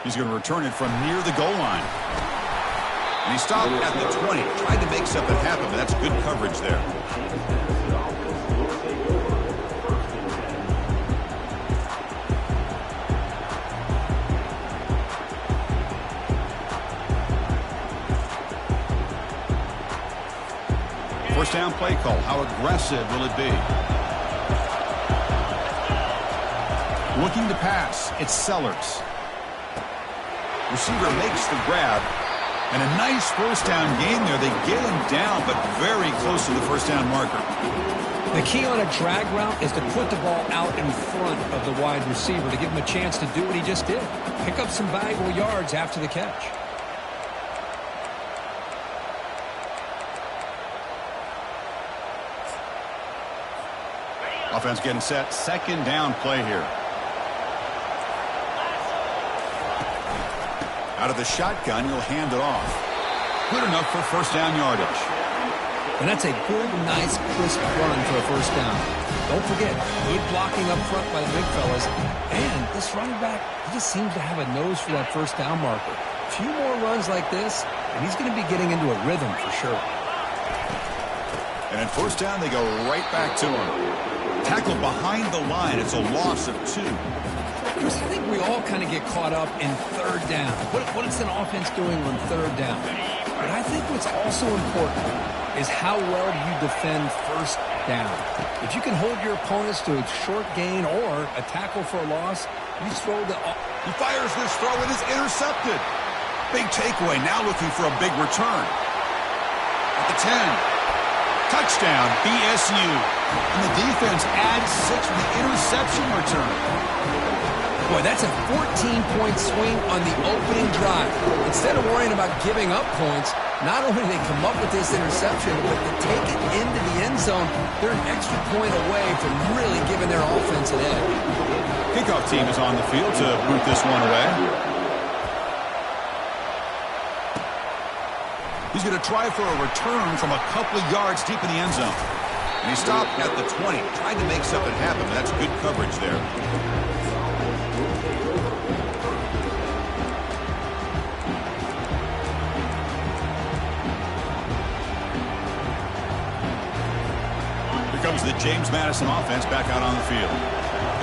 He's going to return it from near the goal line. And he stopped at the 20. Tried to make something happen, but that's good coverage there. First down play call. How aggressive will it be? Looking to pass. It's Sellers. Receiver makes the grab. And a nice first down gain there. They get him down, but very close to the first down marker. The key on a drag route is to put the ball out in front of the wide receiver to give him a chance to do what he just did. Pick up some valuable yards after the catch. Offense getting set. Second down play here. Out of the shotgun, he'll hand it off. Good enough for first down yardage. And that's a good, nice, crisp run for a first down. Don't forget, good blocking up front by the big fellas. And this running back, he just seems to have a nose for that first down marker. A few more runs like this, and he's going to be getting into a rhythm for sure. And at first down, they go right back to him. Tackled behind the line. It's a loss of 2. Chris, I think we all kind of get caught up in third down. What is an offense doing on third down? But I think what's also important is how well do you defend first down. If you can hold your opponents to a short gain or a tackle for a loss, you throw the... He fires this throw and is intercepted. Big takeaway. Now looking for a big return. At the 10. Touchdown, BSU. And the defense adds 6 with the interception return. Boy, that's a 14-point swing on the opening drive. Instead of worrying about giving up points, not only do they come up with this interception, but to take it into the end zone, they're an extra point away from really giving their offense an edge. Kickoff team is on the field to boot this one away. He's going to try for a return from a couple of yards deep in the end zone. And he stopped at the 20. Tried to make something happen, but that's good coverage there. Comes the James Madison offense back out on the field.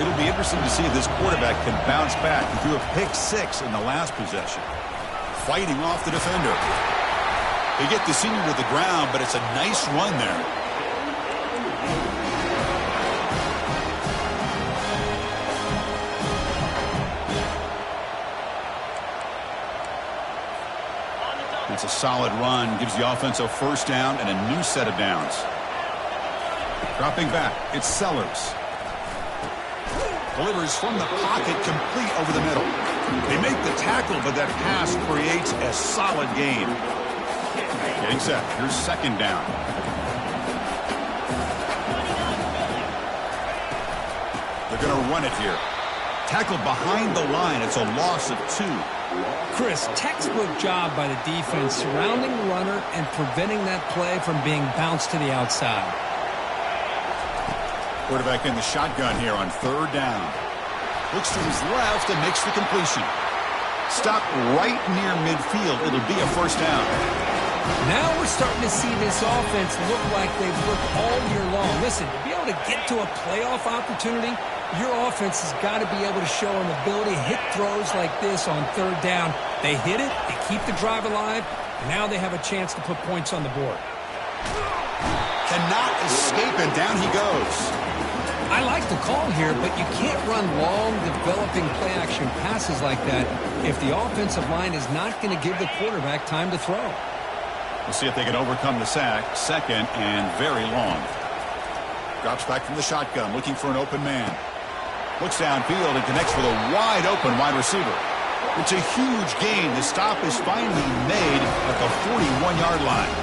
It'll be interesting to see if this quarterback can bounce back. He threw a pick-6 in the last possession. Fighting off the defender. They get the senior to the ground, but it's a nice run there. It's a solid run. Gives the offense a first down and a new set of downs. Dropping back, it's Sellers. Delivers from the pocket, complete over the middle. They make the tackle, but that pass creates a solid gain. Getting set. Here's second down. They're going to run it here. Tackled behind the line. It's a loss of 2. Chris, textbook job by the defense surrounding the runner and preventing that play from being bounced to the outside. Quarterback in the shotgun here on third down. Looks to his left and makes the completion. Stopped right near midfield. It'll be a first down. Now we're starting to see this offense look like they've looked all year long. Listen, to be able to get to a playoff opportunity, your offense has got to be able to show an ability to hit throws like this on third down. They hit it, they keep the drive alive, and now they have a chance to put points on the board. Cannot escape, and down he goes. I like the call here, but you can't run long, developing play-action passes like that if the offensive line is not going to give the quarterback time to throw. We'll see if they can overcome the sack. Second and very long. Drops back from the shotgun, looking for an open man. Looks downfield and connects with a wide-open wide receiver. It's a huge gain. The stop is finally made at the 41-yard line.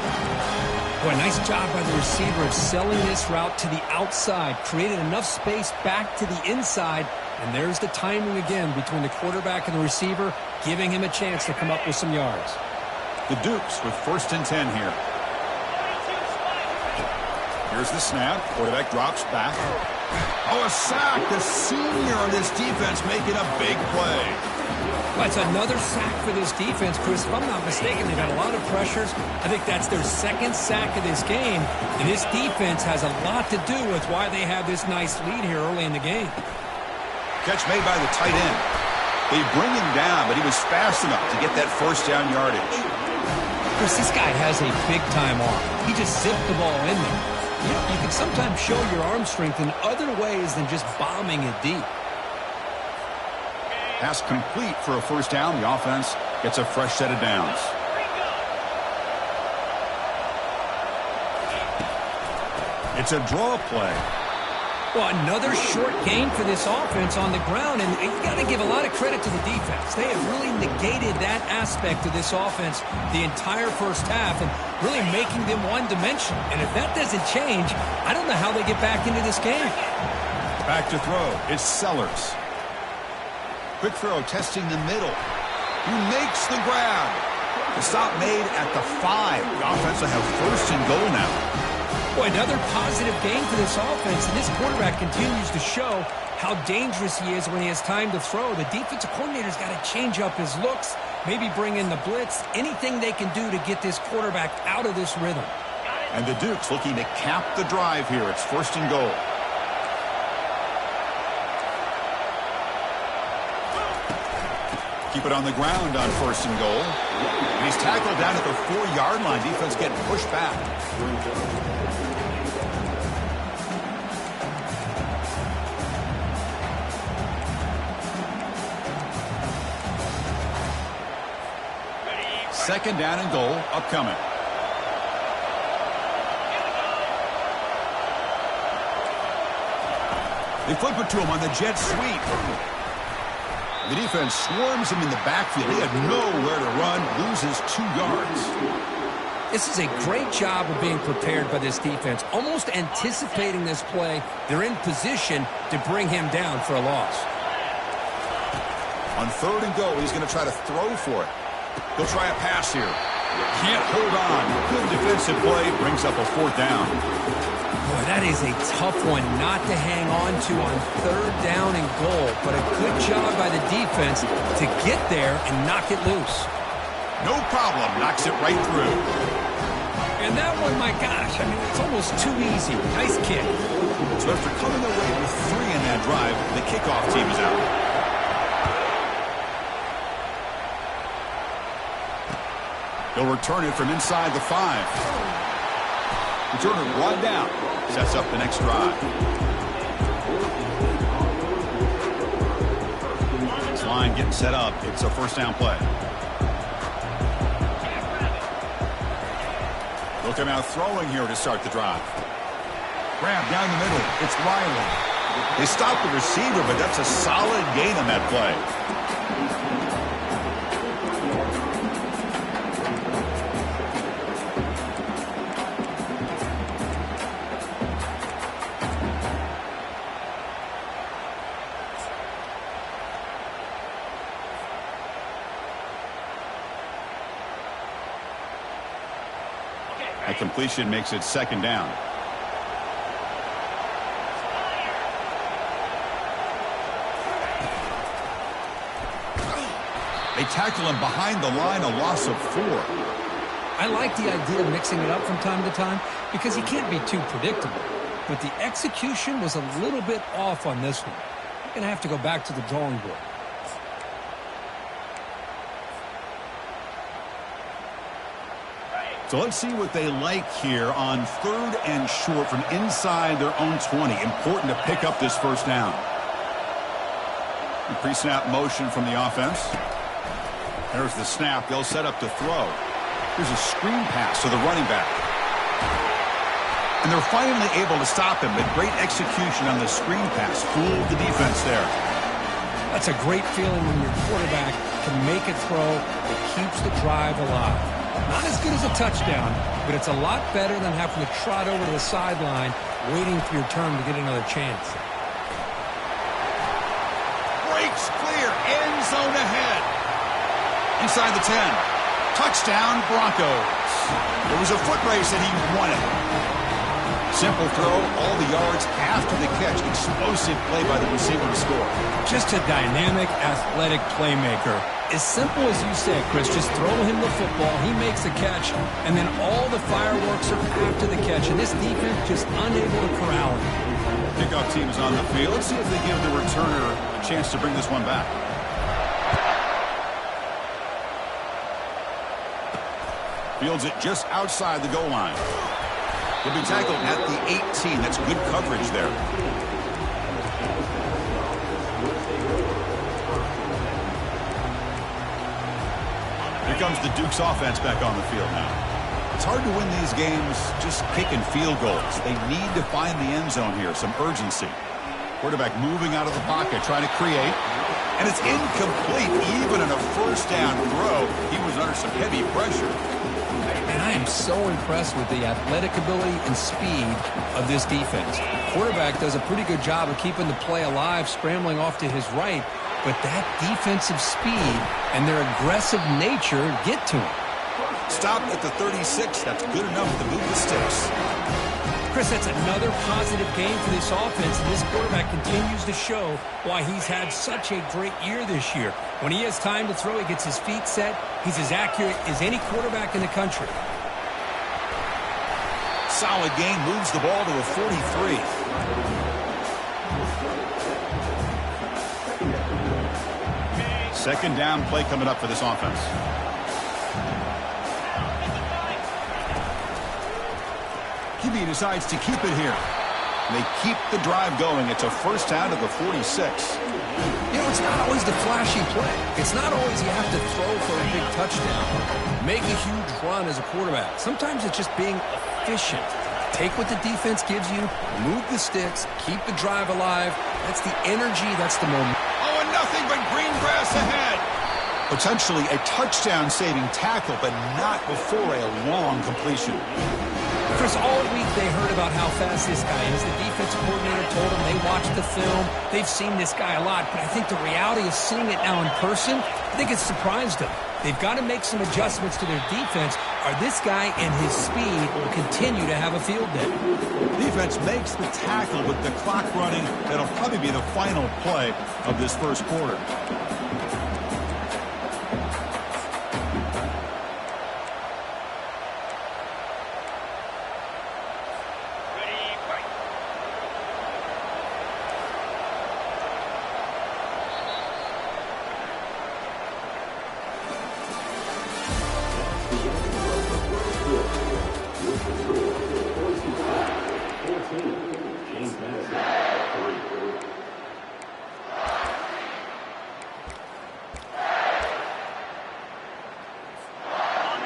Boy, nice job by the receiver of selling this route to the outside. Created enough space back to the inside. And there's the timing again between the quarterback and the receiver, giving him a chance to come up with some yards. The Dukes with first and 10 here. Here's the snap. Quarterback drops back. Oh, a sack. The senior on this defense making a big play. Well, it's another sack for this defense, Chris. If I'm not mistaken, they've had a lot of pressures. I think that's their second sack of this game. And this defense has a lot to do with why they have this nice lead here early in the game. Catch made by the tight end. They bring him down, but he was fast enough to get that first down yardage. Chris, this guy has a big-time arm. He just zipped the ball in there. You can sometimes show your arm strength in other ways than just bombing it deep. Pass complete for a first down. The offense gets a fresh set of downs. It's a draw play. Well, another short gain for this offense on the ground, and you got to give a lot of credit to the defense. They have really negated that aspect of this offense the entire first half and really making them one-dimensional. And if that doesn't change, I don't know how they get back into this game. Back to throw. It's Sellers. Quick throw, testing the middle. He makes the grab. The stop made at the 5. The offense will have first and goal now. Boy, another positive game for this offense, and this quarterback continues to show how dangerous he is when he has time to throw. The defensive coordinator's got to change up his looks, maybe bring in the blitz, anything they can do to get this quarterback out of this rhythm. And the Dukes looking to cap the drive here. It's first and goal. Keep it on the ground on first and goal. And he's tackled down at the 4-yard line. Defense getting pushed back. Second down and goal upcoming. They flip it to him on the jet sweep. The defense swarms him in the backfield. He had nowhere to run, loses 2 yards. This is a great job of being prepared by this defense, almost anticipating this play. They're in position to bring him down for a loss. On third and goal, he's going to try to throw for it. He'll try a pass here. Can't hold on. Good defensive play. Brings up a 4th down. Boy, that is a tough one not to hang on to on third down and goal. But a good job by the defense to get there and knock it loose. No problem. Knocks it right through. And that one, my gosh, I mean, it's almost too easy. Nice kick. So after coming away with 3 in that drive, the kickoff team is out. He'll return it from inside the 5. Return it right down. Sets up the next drive. This line getting set up. It's a first down play. They'll come out throwing here to start the drive. Grab down the middle. It's Riley. They stop the receiver, but that's a solid gain on that play. A completion makes it second down. They tackle him behind the line, a loss of 4. I like the idea of mixing it up from time to time because he can't be too predictable. But the execution was a little bit off on this one. You're going to have to go back to the drawing board. So let's see what they like here on third and short from inside their own 20. Important to pick up this first down. Pre-snap motion from the offense. There's the snap. They'll set up to throw. Here's a screen pass to the running back. And they're finally able to stop him. But great execution on the screen pass. Fooled the defense there. That's a great feeling when your quarterback can make a throw that keeps the drive alive. Not as good as a touchdown, but it's a lot better than having to trot over to the sideline waiting for your turn to get another chance. Breaks clear. End zone ahead. Inside the 10. Touchdown, Broncos. It was a foot race and he won it. Simple throw, all the yards after the catch. Explosive play by the receiver to score. Just a dynamic, athletic playmaker. As simple as you said, Chris, just throw him the football, he makes the catch, and then all the fireworks are after the catch, and this defense just unable to corral him. Kickoff team is on the field. Let's see if they give the returner a chance to bring this one back. Fields it just outside the goal line. He'll be tackled at the 18. That's good coverage there. Here comes the Duke's offense back on the field now. It's hard to win these games just kicking field goals. They need to find the end zone here, some urgency. Quarterback moving out of the pocket, trying to create. And it's incomplete. Even in a first down throw, he was under some heavy pressure. And I am so impressed with the athletic ability and speed of this defense. The quarterback does a pretty good job of keeping the play alive, scrambling off to his right. But that defensive speed and their aggressive nature get to him. Stop at the 36. That's good enough to move the sticks. Chris, that's another positive game for this offense, and this quarterback continues to show why he's had such a great year this year. When he has time to throw, he gets his feet set. He's as accurate as any quarterback in the country. Solid gain, moves the ball to the 43. Second down play coming up for this offense. He decides to keep it here. They keep the drive going. It's a first down to the 46. You know, it's not always the flashy play. It's not always you have to throw for a big touchdown. Make a huge run as a quarterback. Sometimes it's just being efficient. Take what the defense gives you, move the sticks, keep the drive alive. That's the energy, that's the moment. Oh, and nothing but green grass ahead. Potentially a touchdown-saving tackle, but not before a long completion. Chris, all week they heard about how fast this guy is. The defensive coordinator told them they watched the film. They've seen this guy a lot, but I think the reality of seeing it now in person, I think it's surprised them. They've got to make some adjustments to their defense, or this guy and his speed will continue to have a field day. Defense makes the tackle with the clock running. That'll probably be the final play of this first quarter.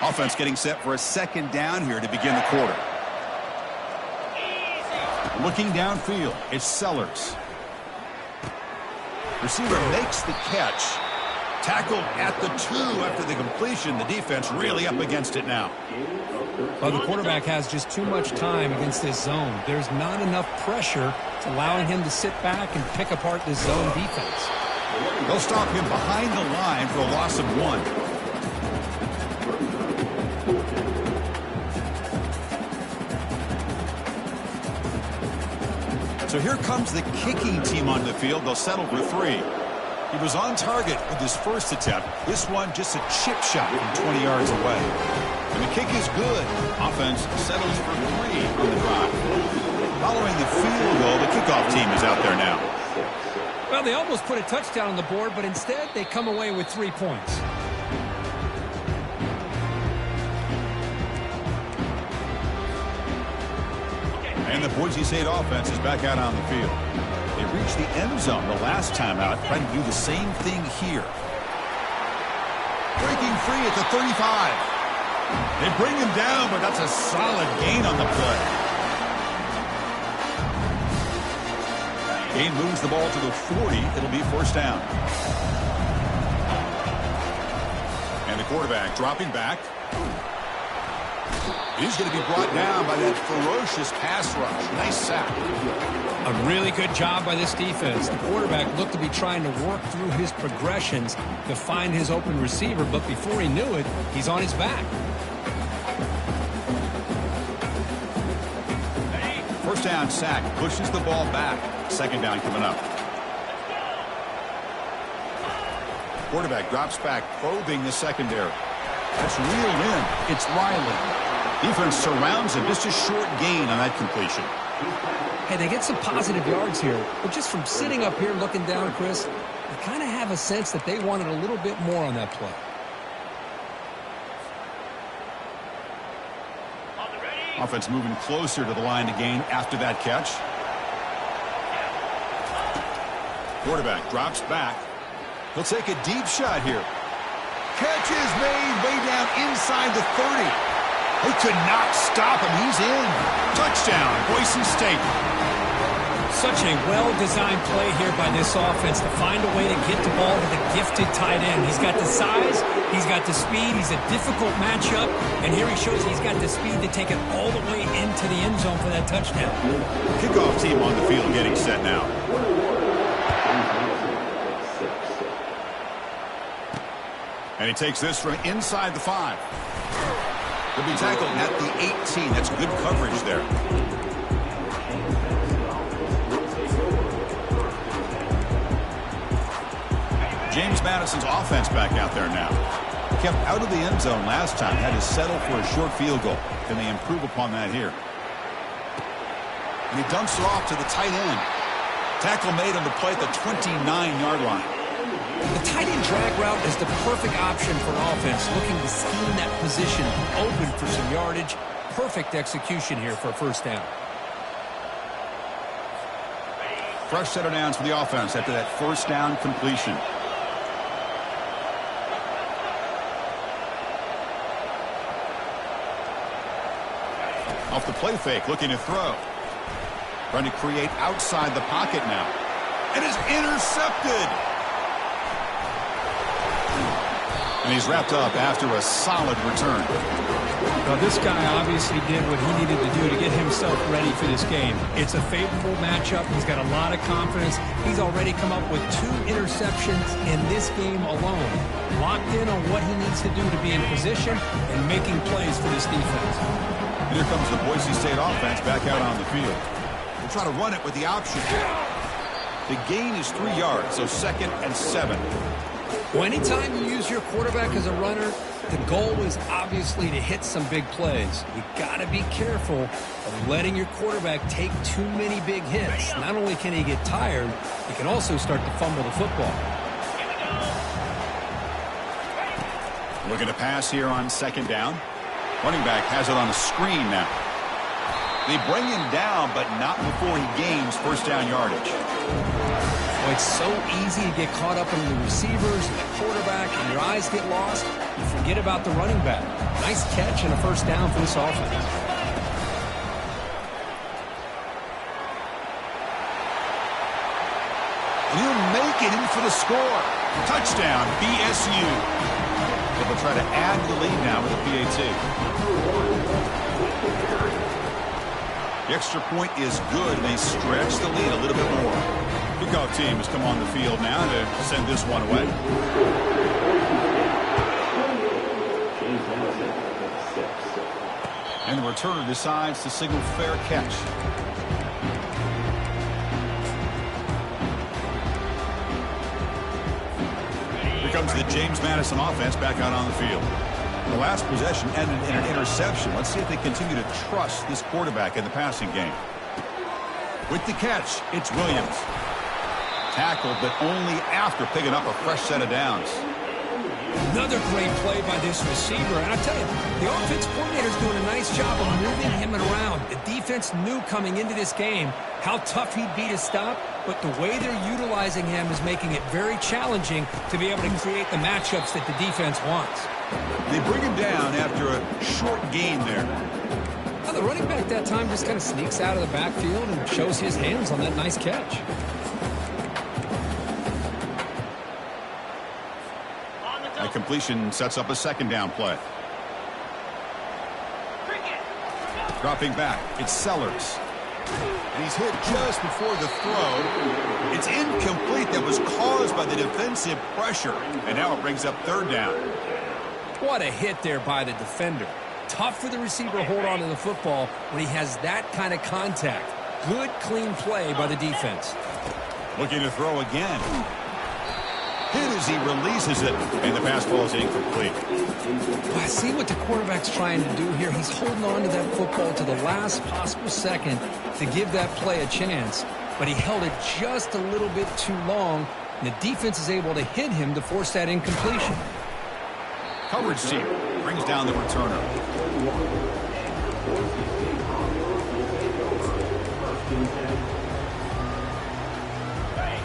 Offense getting set for a second down here to begin the quarter. Looking downfield, it's Sellers. Receiver makes the catch. Tackled at the 2 after the completion. The defense really up against it now. Well, the quarterback has just too much time against this zone. There's not enough pressure to allowing him to sit back and pick apart this zone defense. They'll stop him behind the line for a loss of 1. So here comes the kicking team on the field. They'll settle for 3. He was on target with his first attempt. This one just a chip shot from 20 yards away. And the kick is good. Offense settles for 3 on the drive. Following the field goal, the kickoff team is out there now. Well, they almost put a touchdown on the board, but instead they come away with 3 points. And the Boise State offense is back out on the field. They reached the end zone the last time out, trying to do the same thing here. Breaking free at the 35. They bring him down, but that's a solid gain on the play. Gain moves the ball to the 40. It'll be first down. And the quarterback dropping back. He's going to be brought down by that ferocious pass rush. Nice sack. A really good job by this defense. The quarterback looked to be trying to work through his progressions to find his open receiver, but before he knew it, he's on his back. First down sack, pushes the ball back. Second down coming up. Quarterback drops back, probing the secondary. That's reeled in. It's Riley. Defense surrounds him. Just a short gain on that completion. Hey, they get some positive yards here, but just from sitting up here looking down, Chris, you kind of have a sense that they wanted a little bit more on that play. Offense moving closer to the line to gain after that catch. Quarterback drops back. He'll take a deep shot here. Catch is made way down inside the 30. They could not stop him. He's in. Touchdown, Boise State. Such a well-designed play here by this offense to find a way to get the ball to the gifted tight end. He's got the size, he's got the speed, he's a difficult matchup, and here he shows he's got the speed to take it all the way into the end zone for that touchdown. Kickoff team on the field getting set now. And he takes this from inside the 5. He'll be tackled at the 18. That's good coverage there. James Madison's offense back out there now. Kept out of the end zone last time. Had to settle for a short field goal. Can they improve upon that here? And he dumps it off to the tight end. Tackle made on the play at the 29-yard line. The tight end drag route is the perfect option for an offense looking to scheme that position open for some yardage. Perfect execution here for a first down. Fresh set of downs for the offense after that first down completion. Off the play fake, looking to throw. Trying to create outside the pocket now. And is intercepted. And he's wrapped up after a solid return. Well, this guy obviously did what he needed to do to get himself ready for this game. It's a favorable matchup. He's got a lot of confidence. He's already come up with 2 interceptions in this game alone. Locked in on what he needs to do to be in position and making plays for this defense. And here comes the Boise State offense back out on the field. We'll try to run it with the option. The gain is 3 yards, so 2nd and 7. Well, anytime you use your quarterback as a runner, the goal is obviously to hit some big plays. You got to be careful of letting your quarterback take too many big hits. Not only can he get tired, he can also start to fumble the football. Looking to pass here on 2nd down. Running back has it on a screen now. They bring him down, but not before he gains first down yardage. Well, it's so easy to get caught up in the receivers and the quarterback, and your eyes get lost. You forget about the running back. Nice catch and a first down for this offense. And he'll make it in for the score. Touchdown, BSU. They'll try to add the lead now with a PAT. The extra point is good. They stretch the lead a little bit more. Kickoff team has come on the field now to send this one away. And the returner decides to signal fair catch. Here comes the James Madison offense back out on the field. The last possession ended in an interception. Let's see if they continue to trust this quarterback in the passing game. With the catch, it's Williams. Tackled, but only after picking up a fresh set of downs. Another great play by this receiver. And I tell you, the offense coordinator's doing a nice job of moving him around. The defense knew coming into this game how tough he'd be to stop, but the way they're utilizing him is making it very challenging to be able to create the matchups that the defense wants. They bring him down after a short gain there. Now, the running back that time just kind of sneaks out of the backfield and shows his hands on that nice catch. That completion sets up a second down play. Dropping back, it's Sellers. And he's hit just before the throw. It's incomplete. That was caused by the defensive pressure. And now it brings up third down. What a hit there by the defender. Tough for the receiver to hold on to the football when he has that kind of contact. Good, clean play by the defense. Looking to throw again. Hit as he releases it, and the pass ball is incomplete. Well, I see what the quarterback's trying to do here. He's holding on to that football to the last possible second to give that play a chance, but he held it just a little bit too long, and the defense is able to hit him to force that incompletion. Coverage team brings down the returner.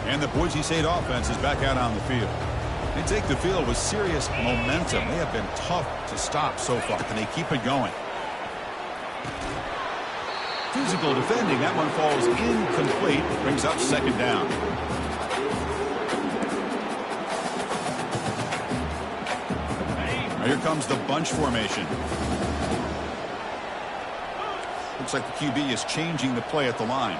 And the Boise State offense is back out on the field. They take the field with serious momentum. They have been tough to stop so far, and they keep it going. Physical defending. That one falls incomplete. Brings up second down. Now here comes the bunch formation. Looks like the QB is changing the play at the line.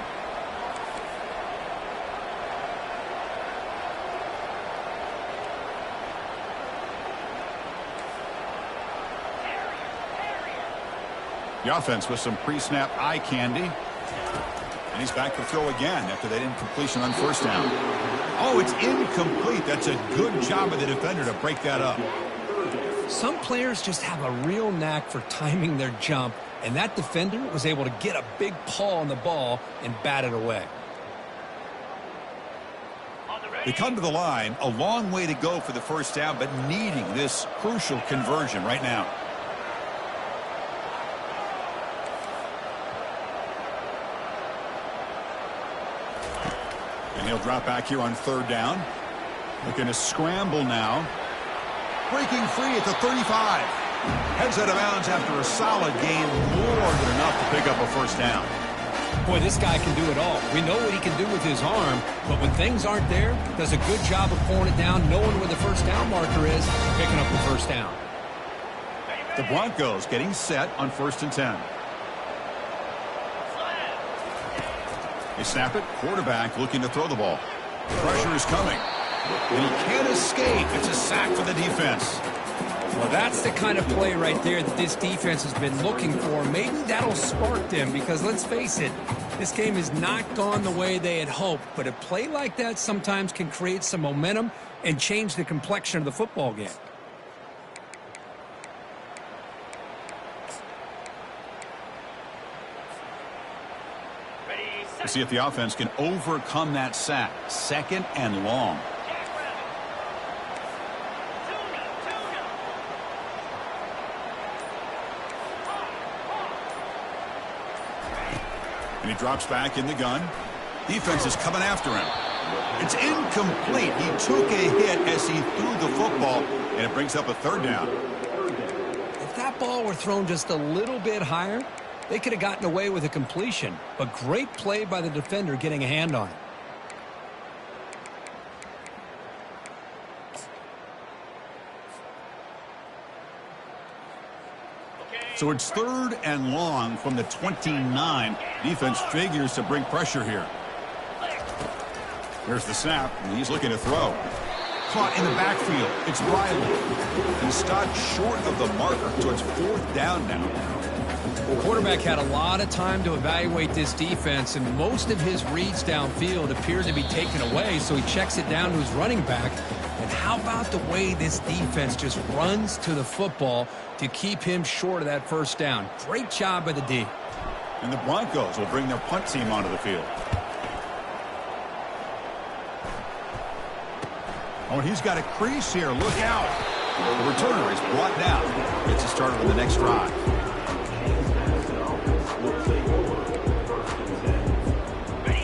The offense with some pre-snap eye candy. And he's back to throw again after that incompletion on first down. Oh, it's incomplete. That's a good job of the defender to break that up. Some players just have a real knack for timing their jump, and that defender was able to get a big paw on the ball and bat it away. They come to the line, a long way to go for the first down, but needing this crucial conversion right now. He'll drop back here on third down. Looking to scramble now. Breaking free at the 35. Heads out of bounds after a solid gain, more than enough to pick up a first down. Boy, this guy can do it all. We know what he can do with his arm, but when things aren't there, does a good job of pulling it down, knowing where the first down marker is, picking up the first down. The Broncos getting set on 1st and 10. They snap it. Quarterback looking to throw the ball. Pressure is coming. And he can't escape. It's a sack for the defense. Well, that's the kind of play right there that this defense has been looking for. Maybe that'll spark them because, let's face it, this game has not gone the way they had hoped. But a play like that sometimes can create some momentum and change the complexion of the football game. We'll see if the offense can overcome that sack. 2nd and long. And he drops back in the gun. Defense is coming after him. It's incomplete. He took a hit as he threw the football, and it brings up a third down. If that ball were thrown just a little bit higher, they could have gotten away with a completion, but great play by the defender getting a hand on it. So it's 3rd and long from the 29. Defense figures to bring pressure here. There's the snap, and he's looking to throw. Caught in the backfield. It's Riley. He stopped short of the marker, so it's 4th down now. The quarterback had a lot of time to evaluate this defense, and most of his reads downfield appeared to be taken away, so he checks it down to his running back. And how about the way this defense just runs to the football to keep him short of that first down? Great job by the D. And the Broncos will bring their punt team onto the field. Oh, and he's got a crease here. Look out. The returner is brought down. Gets us started on the next drive.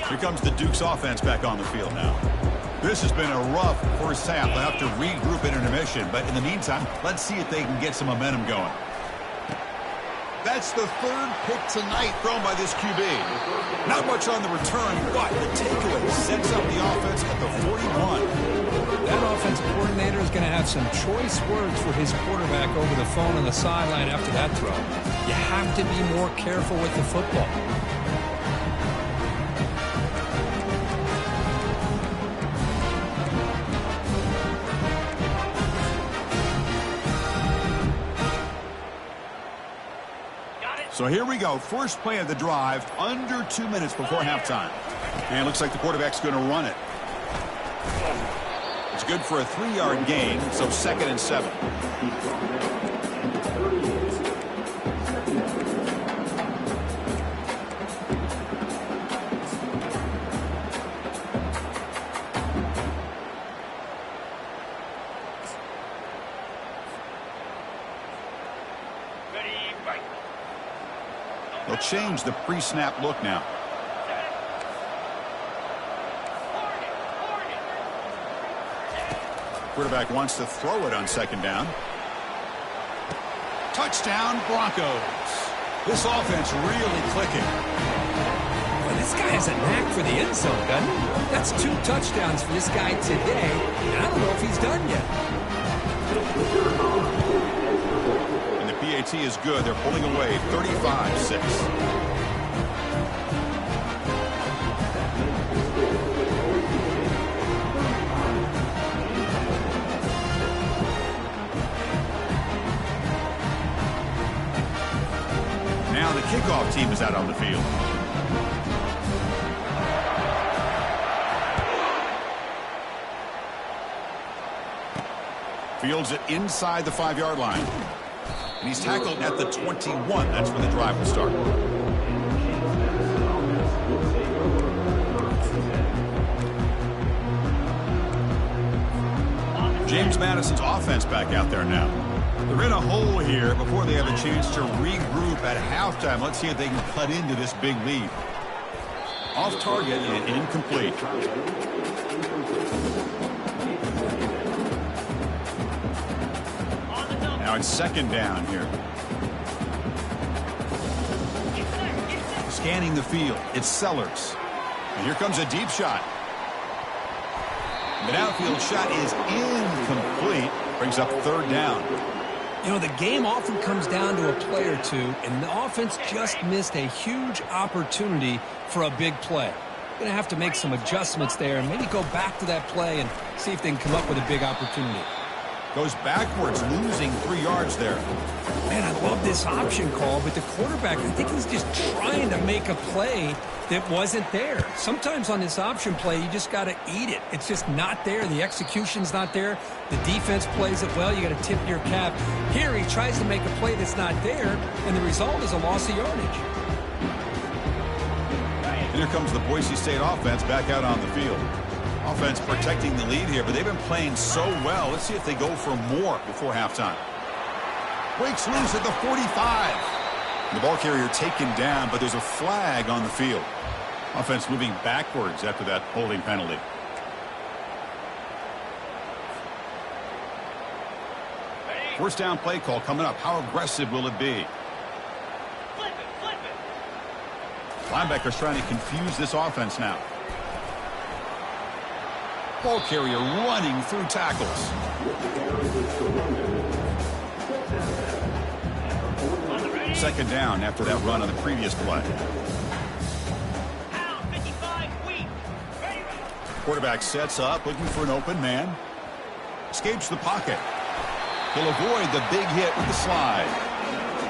Here comes the Duke's offense back on the field now. This has been a rough first half. They'll have to regroup in intermission, but in the meantime, let's see if they can get some momentum going. That's the 3rd pick tonight thrown by this QB. Not much on the return, but the takeaway sets up the offense at the 41. That offensive coordinator is going to have some choice words for his quarterback over the phone on the sideline after that throw. You have to be more careful with the football. So here we go. First play of the drive, under 2 minutes before halftime. And it looks like the quarterback's going to run it. It's good for a 3-yard gain, so 2nd and 7. They'll change the pre-snap look now. Quarterback wants to throw it on 2nd down. Touchdown, Broncos. This offense really clicking. Well, this guy has a knack for the end zone, doesn't he? That's 2 touchdowns for this guy today, and I don't know if he's done yet. And the PAT is good. They're pulling away 35-6. Now the kickoff team is out on the field. Fields it inside the 5-yard line. And he's tackled at the 21. That's where the drive will start. James Madison's offense back out there now. They're in a hole here before they have a chance to regroup at halftime. Let's see if they can cut into this big lead. Off target and incomplete. Now it's 2nd down here. Scanning the field. It's Sellers. And here comes a deep shot. The outfield shot is incomplete. Brings up 3rd down. You know, the game often comes down to a play or two, and the offense just missed a huge opportunity for a big play. Going to have to make some adjustments there and maybe go back to that play and see if they can come up with a big opportunity. Goes backwards, losing 3 yards there. Man, I love this option call, but the quarterback, I think he's just trying to make a play that wasn't there. Sometimes on this option play, you just got to eat it. It's just not there. The execution's not there. The defense plays it well. You got to tip your cap. Here, he tries to make a play that's not there, and the result is a loss of yardage. And here comes the Boise State offense back out on the field. Offense protecting the lead here, but they've been playing so well. Let's see if they go for more before halftime. Breaks loose at the 45. The ball carrier taken down, but there's a flag on the field. Offense moving backwards after that holding penalty. First down play call coming up. How aggressive will it be? Flip it. Linebackers trying to confuse this offense now. Ball carrier running through tackles. Second down after that run on the previous play. Quarterback sets up, looking for an open man. Escapes the pocket. He'll avoid the big hit with the slide.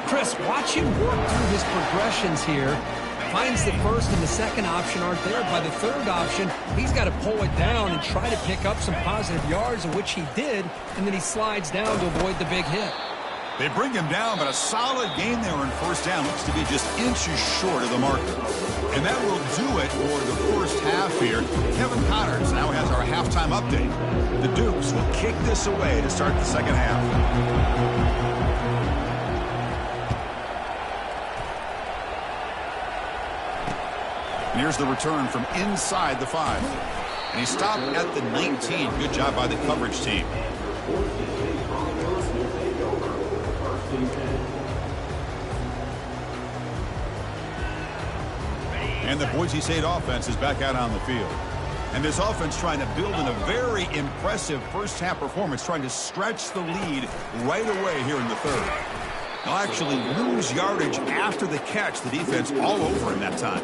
Chris, watch him work through his progressions here. Finds the first and the second option aren't there. By the third option, he's got to pull it down and try to pick up some positive yards, of which he did, and then he slides down to avoid the big hit. They bring him down, but a solid gain there in first down. Looks to be just inches short of the marker. And that will do it for the first half here. Kevin Connors now has our halftime update. The Dukes will kick this away to start the second half. And here's the return from inside the 5. And he stopped at the 19. Good job by the coverage team. And the Boise State offense is back out on the field. And this offense trying to build in a very impressive first-half performance, trying to stretch the lead right away here in the third. They'll actually lose yardage after the catch. The defense all over him that time.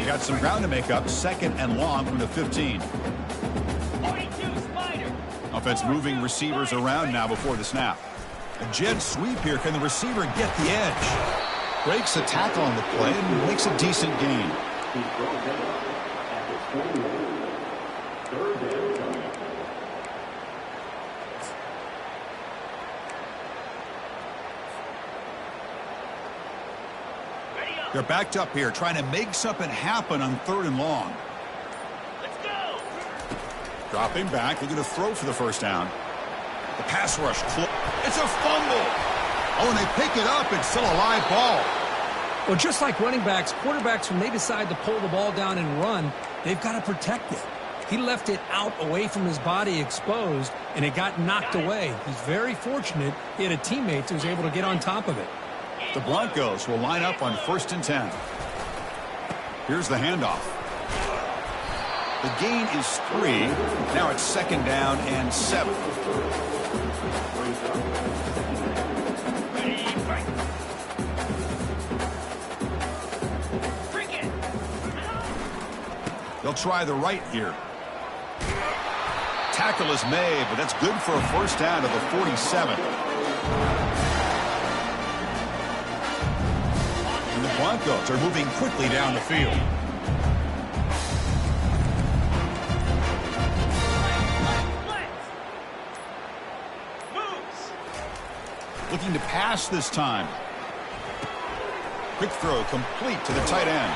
Got some ground to make up. 2nd and long from the 15. defense moving receivers around now before the snap. A jet sweep here. Can the receiver get the edge? Breaks a tackle on the play and makes a decent gain. They're backed up here, trying to make something happen on 3rd and long. Let's go. Dropping back, they're going to throw for the first down. The pass rush, it's a fumble. Oh, and they pick it up. It's still a live ball. Well, just like running backs, quarterbacks, when they decide to pull the ball down and run, they've got to protect it. He left it out away from his body exposed, and it got knocked away. He's very fortunate he had a teammate who was able to get on top of it. The Broncos will line up on 1st and 10. Here's the handoff. The gain is 3. Now it's 2nd down and 7. Ready, fight. Bring it. They'll try the right here. Tackle is made, but that's good for a first down to the 47. And the Broncos are moving quickly down the field. Moves. Looking to pass this time. Quick throw complete to the tight end.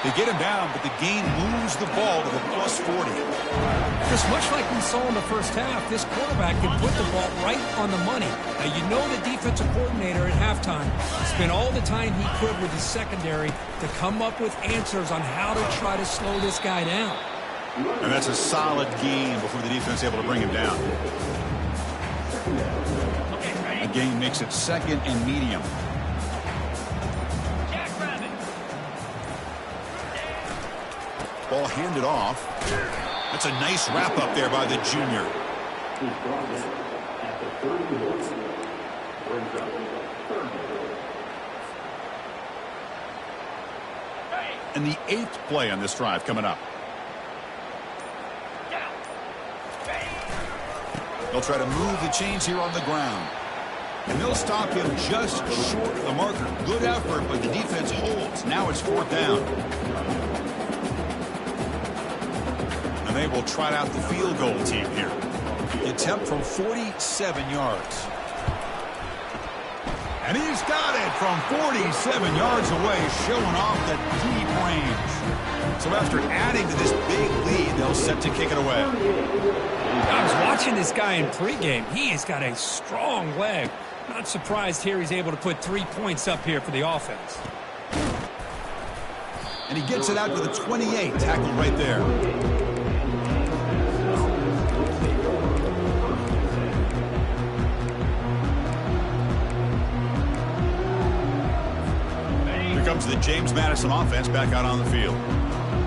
They get him down, but the gain moves the ball to the +40. Just much like we saw in the first half, this quarterback can put the ball right on the money. Now, you know the defensive coordinator at halftime spent all the time he could with his secondary to come up with answers on how to try to slow this guy down. And that's a solid gain before the defense is able to bring him down. Okay, ready. A gain makes it 2nd and medium. Jackrabbit. Ball handed off. That's a nice wrap up there by the junior. Hey, And the 8th play on this drive coming up. down. Ready. They'll try to move the chains here on the ground. And they'll stop him just short of the marker. Good effort, but the defense holds. Now it's 4th down. And they will trot out the field goal team here. The attempt from 47 yards. And he's got it from 47 yards away, showing off that deep range. So after adding to this big lead, they'll set to kick it away. I was watching this guy in pregame. He has got a strong leg. Not surprised here he's able to put 3 points up here for the offense. And he gets it out to the 28, tackled right there. Here comes the James Madison offense back out on the field.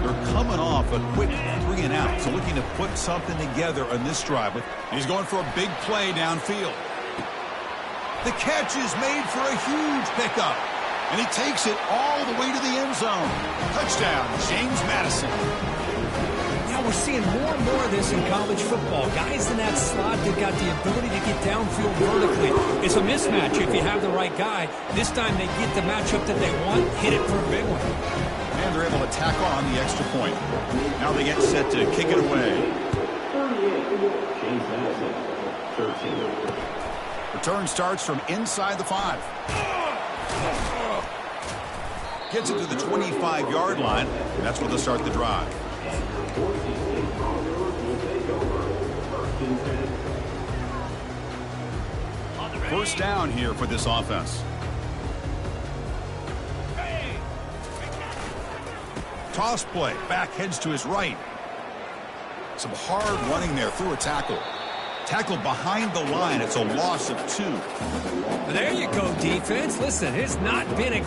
They're coming off a quick 3 and out, so looking to put something together on this drive. He's going for a big play downfield. The catch is made for a huge pickup, and he takes it all the way to the end zone. Touchdown, James Madison. Now we're seeing more and more of this in college football. Guys in that slot that got the ability to get downfield vertically. It's a mismatch if you have the right guy. This time they get the matchup that they want, hit it for a big one. And they're able to tack on the extra point. Now they get set to kick it away. Return starts from inside the 5. Gets it to the 25-yard line, and that's where they'll start the drive. First down here for this offense. Toss play, back heads to his right. Some hard running there through a tackle. Tackled behind the line. It's a loss of 2. There you go, defense. Listen, it's not been a